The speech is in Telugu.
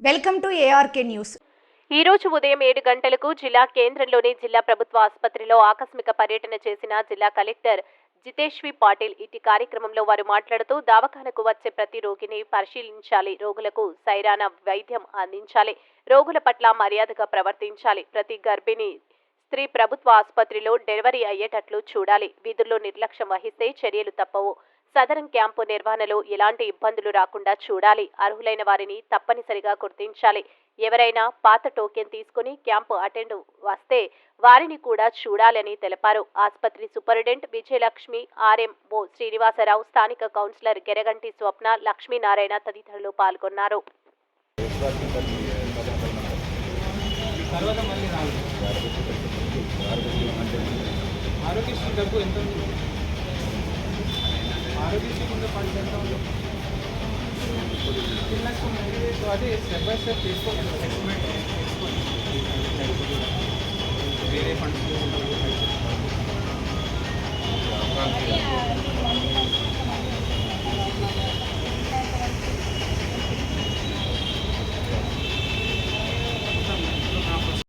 Welcome to ARK news. ఈ రోజు ఉదయం 7 గంటలకు జిల్లా కేంద్రంలోని జిల్లా ప్రభుత్వ ఆసుపత్రిలో ఆకస్మిక పర్యటన చేసిన జిల్లా కలెక్టర్ జితేశ్వి పాటిల్. ఇటు కార్యక్రమంలో వారు మాట్లాడుతూ దవాఖానకు వచ్చే ప్రతి రోగిని పరిశీలించాలి, రోగులకు సైరానా వైద్యం అందించాలి, రోగుల పట్ల మర్యాదగా ప్రవర్తించాలి, ప్రతి గర్భిణి స్త్రీ ప్రభుత్వ ఆసుపత్రిలో డెలివరీ అయ్యేటట్లు చూడాలి, విధుల్లో నిర్లక్ష్యం వహిస్తే చర్యలు తప్పవు, సదరం క్యాంపు నిర్వహణలో ఎలాంటి ఇబ్బందులు రాకుండా చూడాలి, అర్హులైన వారిని తప్పనిసరిగా గుర్తించాలి, ఎవరైనా పాత టోకెన్ తీసుకుని క్యాంపు అటెండ్ వస్తే వారిని కూడా చూడాలని తెలిపారు. ఆసుపత్రి సూపరింటెండెంట్ విజయలక్ష్మి, ఆర్ఎంఓ శ్రీనివాసరావు, స్థానిక కౌన్సిలర్ గెరగంటి స్వప్న, లక్ష్మీనారాయణ తదితరులు పాల్గొన్నారు. అదే స్టెప్ బై స్టెప్ చేసుకోవాలి. వేరే ఫండ్స్